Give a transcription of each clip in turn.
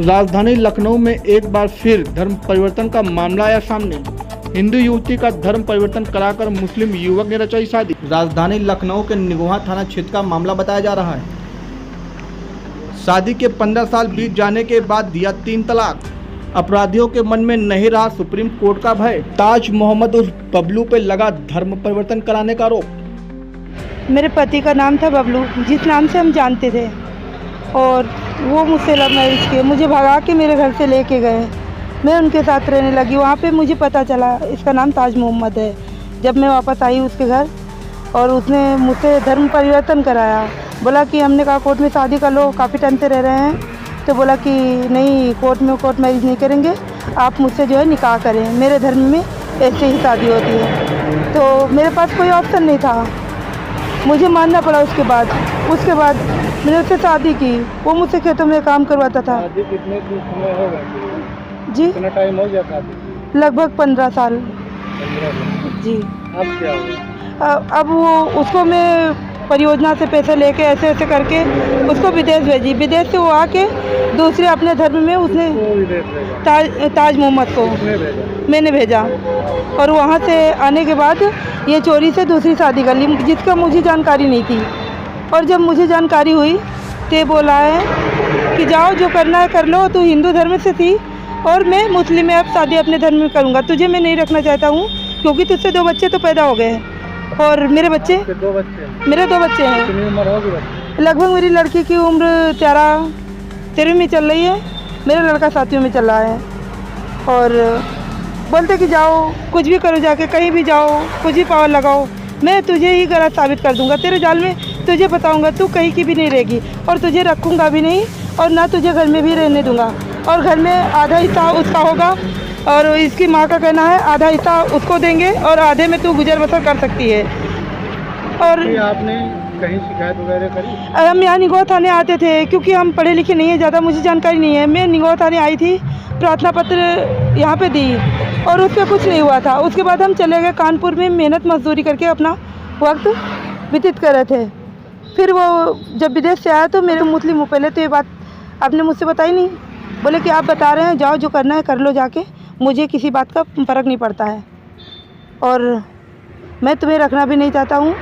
राजधानी लखनऊ में एक बार फिर धर्म परिवर्तन का मामला आया सामने। हिंदू युवती का धर्म परिवर्तन कराकर मुस्लिम युवक ने रचाई शादी। राजधानी लखनऊ के निगोहा थाना क्षेत्र का मामला बताया जा रहा है। शादी के 15 साल बीत जाने के बाद दिया 3 तलाक। अपराधियों के मन में नहीं रहा सुप्रीम कोर्ट का भय। ताज मोहम्मद उर्फ बबलू पे लगा धर्म परिवर्तन कराने का आरोप। मेरे पति का नाम था बबलू, जिस नाम से हम जानते थे, और वो मुझसे लव मैरिज किए। मुझे भगा के मेरे घर से लेके गए। मैं उनके साथ रहने लगी। वहाँ पे मुझे पता चला इसका नाम ताज मोहम्मद है। जब मैं वापस आई उसके घर, और उसने मुझसे धर्म परिवर्तन कराया। बोला कि हमने कहा कोर्ट में शादी कर लो, काफ़ी टाइम से रह रहे हैं। तो बोला कि नहीं, कोर्ट मैरिज नहीं करेंगे, आप मुझसे जो है निकाह करें। मेरे धर्म में ऐसे ही शादी होती है। तो मेरे पास कोई ऑप्शन नहीं था, मुझे मानना पड़ा। उसके बाद मैंने उससे शादी की। वो मुझसे खेतों में काम करवाता था। शादी कितने समय हो गया जी? कितना टाइम हो गया शादी? लगभग 15 साल। 15 साल। जी। अब क्या हुआ? अब वो उसको मैं परियोजना से पैसे लेके ऐसे करके उसको विदेश भेजी। विदेश से वो आके दूसरे अपने धर्म में उसने ताज मोहम्मद को मैंने भेजा। और वहाँ से आने के बाद ये चोरी से दूसरी शादी कर ली, जिसका मुझे जानकारी नहीं थी। और जब मुझे जानकारी हुई तो बोला है कि जाओ, जो करना है कर लो। तू हिंदू धर्म से थी और मैं मुस्लिम में अब शादी अपने धर्म में करूँगा। तुझे मैं नहीं रखना चाहता हूँ, क्योंकि तुझसे 2 बच्चे तो पैदा हो गए हैं। और मेरे 2 बच्चे मेरे 2 बच्चे हैं। कितनी उम्र होगी? लगभग मेरी लड़की की उम्र 13वीं में चल रही है। मेरा लड़का 7वीं में चल रहा है। और बोलते कि जाओ, कुछ भी करो, जाके कहीं भी जाओ, कुछ भी पावर लगाओ, मैं तुझे ही गलत साबित कर दूंगा। तेरे जाल में तुझे बताऊंगा, तू कहीं की भी नहीं रहेगी, और तुझे रखूंगा भी नहीं, और ना तुझे घर में भी रहने दूंगा। और घर में आधा हिस्सा उसका होगा, और इसकी माँ का कहना है आधा हिस्सा उसको देंगे, और आधे में तू गुजर बसर कर सकती है। और आपने कहीं शिकायत वगैरह करी? हम यहाँ निगोहा थाने आते थे, क्योंकि हम पढ़े लिखे नहीं है, ज़्यादा मुझे जानकारी नहीं है। मैं निगोहा थाने आई थी, प्रार्थना पत्र यहाँ पे दी, और उस पर कुछ नहीं हुआ था। उसके बाद हम चले गए कानपुर में, मेहनत मजदूरी करके अपना वक्त व्यतीत कर रहे थे। फिर वो जब विदेश से आया तो मेरे मुस्लिम, पहले तो ये बात आपने मुझसे बताई नहीं। बोले कि आप बता रहे हैं, जाओ, जो करना है कर लो जाके, मुझे किसी बात का फ़र्क नहीं पड़ता है, और मैं तुम्हें रखना भी नहीं चाहता हूँ,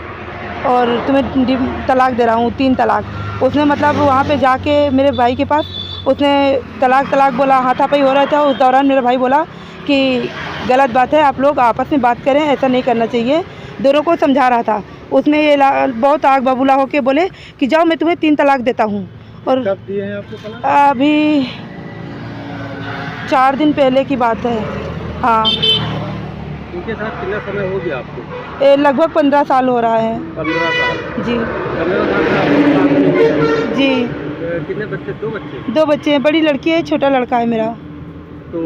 और तुम्हें तलाक दे रहा हूँ, 3 तलाक। उसने मतलब वहाँ पे जाके मेरे भाई के पास उसने तलाक बोला, हाथापाई हो रहा था। उस दौरान मेरा भाई बोला कि गलत बात है, आप लोग आपस में बात करें, ऐसा नहीं करना चाहिए। दोनों को समझा रहा था। उसने ये बहुत आग बबूला होके बोले कि जाओ, मैं तुम्हें 3 तलाक देता हूँ। और कब दिए हैं आपको तलाक? अभी 4 दिन पहले की बात है। हाँ। उनके साथ कितना समय हो गया आपको? लगभग 15 साल हो रहा है। 15 साल? जी। 15 साल जी। कितने बच्चे? 2 बच्चे? 2 बच्चे हैं, बड़ी लड़की है, छोटा लड़का है मेरा। तो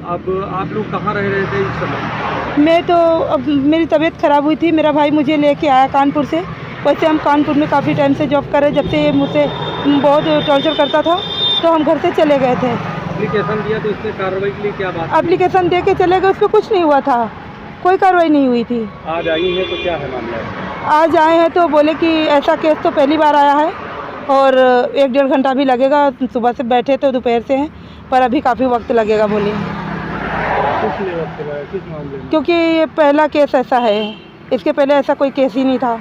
अब आप लोग कहाँ रह रहे थे इस समय? मैं तो, अब मेरी तबीयत ख़राब हुई थी, मेरा भाई मुझे लेके आया कानपुर से। वैसे हम कानपुर में काफ़ी टाइम से जॉब कर रहे, जब से ये मुझसे बहुत टॉर्चर करता था, तो हम घर से चले गए थे। एप्लीकेशन दिया तो उसने कार्रवाई के लिए क्या बात? एप्लीकेशन दे के चले गए, उस पर कुछ नहीं हुआ था, कोई कार्रवाई नहीं हुई थी। आज आई है तो क्या है मामला? आज आए हैं तो बोले कि ऐसा केस तो पहली बार आया है, और 1-1.5 घंटा भी लगेगा। सुबह से बैठे तो दोपहर से हैं, पर अभी काफ़ी वक्त लगेगा बोली। किस लिए वक्त लगा? किस मामले में? क्योंकि ये पहला केस ऐसा है, इसके पहले ऐसा कोई केस ही नहीं था।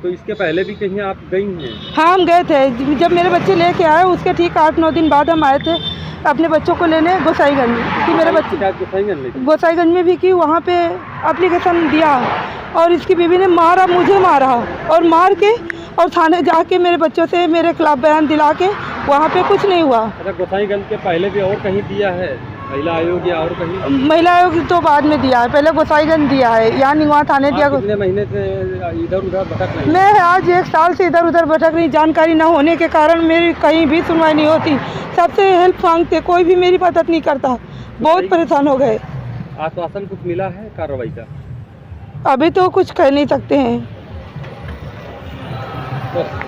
तो इसके पहले भी कहीं आप गई हैं? हाँ, हम गए थे। जब मेरे बच्चे लेके आए, उसके ठीक 8-9 दिन बाद हम आए थे अपने बच्चों को लेने गोसाईगंज में, कि मेरे बच्चे गोसाईगंज में भी की। वहाँ पे एप्लीकेशन दिया, और इसकी बीवी ने मुझे मारा, और मार के और थाने जाके मेरे बच्चों से मेरे खिलाफ बयान दिला के, वहाँ पे कुछ नहीं हुआ। अच्छा, गोसाईगंज के पहले भी और कहीं दिया है महिला आयोग या और कहीं? महिला आयोग तो बाद में दिया है, पहले गोसाईगंज दिया है, यहाँ निगोहा थाने दिया। कितने महीने से इधर उधर भटक रही? मैं आज 1 साल से इधर उधर भटक रही। जानकारी ना होने के कारण मेरी कहीं भी सुनवाई नहीं होती। सबसे हेल्प मांगते, कोई भी मेरी मदद नहीं करता। बहुत परेशान हो गए। आश्वासन कुछ मिला है कार्रवाई का? अभी तो कुछ कह नहीं सकते हैं। बस।